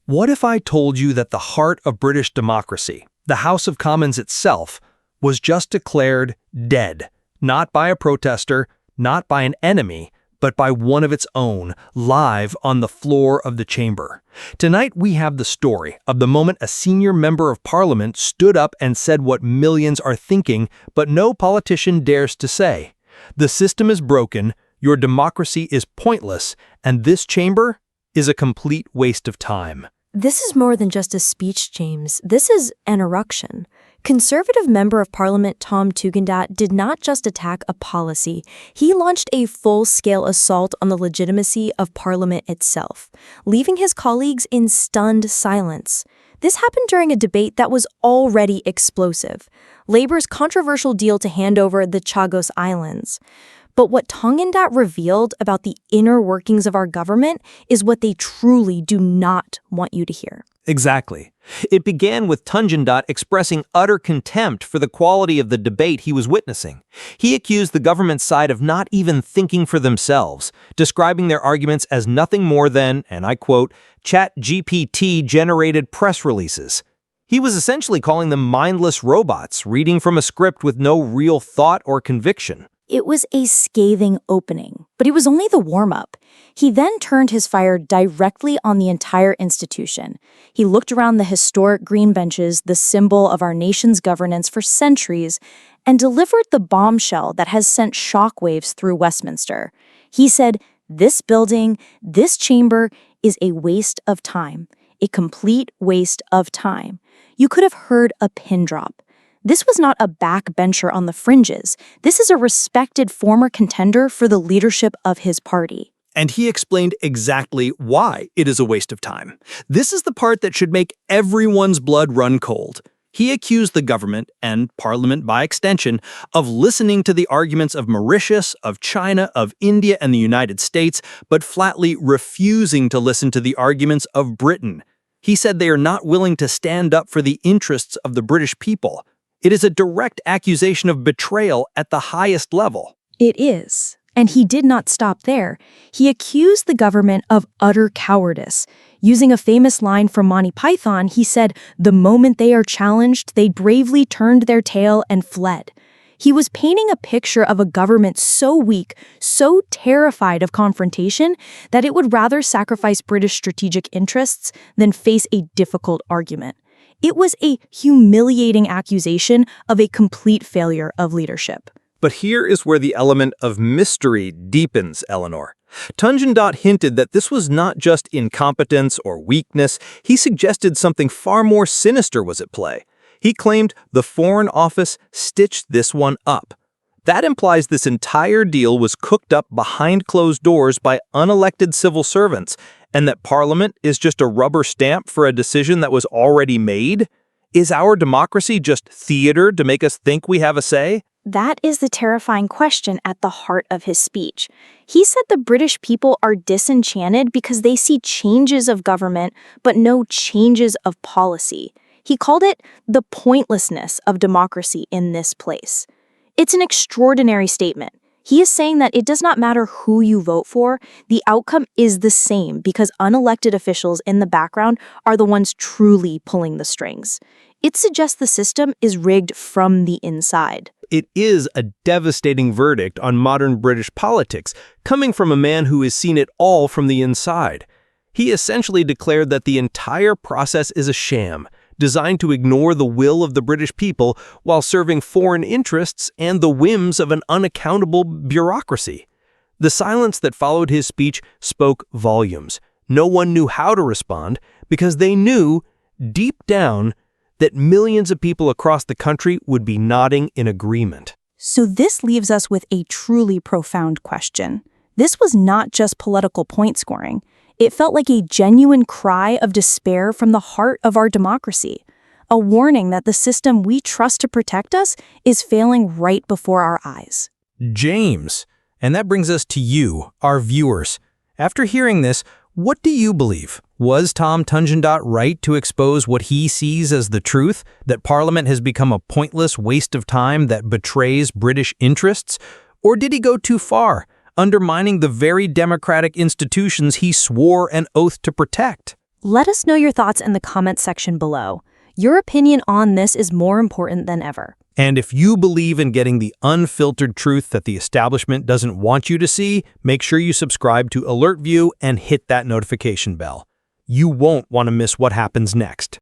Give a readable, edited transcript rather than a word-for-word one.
What if I told you that the heart of British democracy, the House of Commons itself, was just declared dead, not by a protester, not by an enemy, but by one of its own, live on the floor of the chamber? Tonight we have the story of the moment a senior member of parliament stood up and said what millions are thinking, but no politician dares to say. The system is broken, your democracy is pointless, and this chamber is a complete waste of time. This is more than just a speech, James. This is an eruction. Conservative Member of Parliament Tom Tugendhat did not just attack a policy. He launched a full-scale assault on the legitimacy of Parliament itself, leaving his colleagues in stunned silence. This happened during a debate that was already explosive, Labour's controversial deal to hand over the Chagos Islands. But what Tugendhat revealed about the inner workings of our government is what they truly do not want you to hear. Exactly. It began with Tugendhat expressing utter contempt for the quality of the debate he was witnessing. He accused the government side of not even thinking for themselves, describing their arguments as nothing more than, and I quote, ChatGPT-generated press releases. He was essentially calling them mindless robots, reading from a script with no real thought or conviction. It was a scathing opening, but it was only the warm-up. He then turned his fire directly on the entire institution. He looked around the historic green benches, the symbol of our nation's governance for centuries, and delivered the bombshell that has sent shockwaves through Westminster. He said, "This building, this chamber is a waste of time, a complete waste of time." You could have heard a pin drop. This was not a backbencher on the fringes. This is a respected former contender for the leadership of his party. And he explained exactly why it is a waste of time. This is the part that should make everyone's blood run cold. He accused the government, and Parliament by extension, of listening to the arguments of Mauritius, of China, of India, and the United States, but flatly refusing to listen to the arguments of Britain. He said they are not willing to stand up for the interests of the British people. It is a direct accusation of betrayal at the highest level. It is. And he did not stop there. He accused the government of utter cowardice. Using a famous line from Monty Python, he said, "The moment they are challenged, they bravely turned their tail and fled." He was painting a picture of a government so weak, so terrified of confrontation, that it would rather sacrifice British strategic interests than face a difficult argument. It was a humiliating accusation of a complete failure of leadership. But here is where the element of mystery deepens, Eleanor. Tugendhat hinted that this was not just incompetence or weakness. He suggested something far more sinister was at play. He claimed the Foreign Office stitched this one up. That implies this entire deal was cooked up behind closed doors by unelected civil servants, and that Parliament is just a rubber stamp for a decision that was already made? Is our democracy just theater to make us think we have a say? That is the terrifying question at the heart of his speech. He said the British people are disenchanted because they see changes of government, but no changes of policy. He called it the pointlessness of democracy in this place. It's an extraordinary statement. He is saying that it does not matter who you vote for, the outcome is the same because unelected officials in the background are the ones truly pulling the strings. It suggests the system is rigged from the inside. It is a devastating verdict on modern British politics, coming from a man who has seen it all from the inside. He essentially declared that the entire process is a sham, designed to ignore the will of the British people while serving foreign interests and the whims of an unaccountable bureaucracy. The silence that followed his speech spoke volumes. No one knew how to respond because they knew, deep down, that millions of people across the country would be nodding in agreement. So this leaves us with a truly profound question. This was not just political point scoring. It felt like a genuine cry of despair from the heart of our democracy, a warning that the system we trust to protect us is failing right before our eyes. James, and that brings us to you, our viewers. After hearing this, what do you believe? Was Tom Tugendhat right to expose what he sees as the truth, that Parliament has become a pointless waste of time that betrays British interests? Or did he go too far, undermining the very democratic institutions he swore an oath to protect? Let us know your thoughts in the comments section below. Your opinion on this is more important than ever. And if you believe in getting the unfiltered truth that the establishment doesn't want you to see, make sure you subscribe to Alert View and hit that notification bell. You won't want to miss what happens next.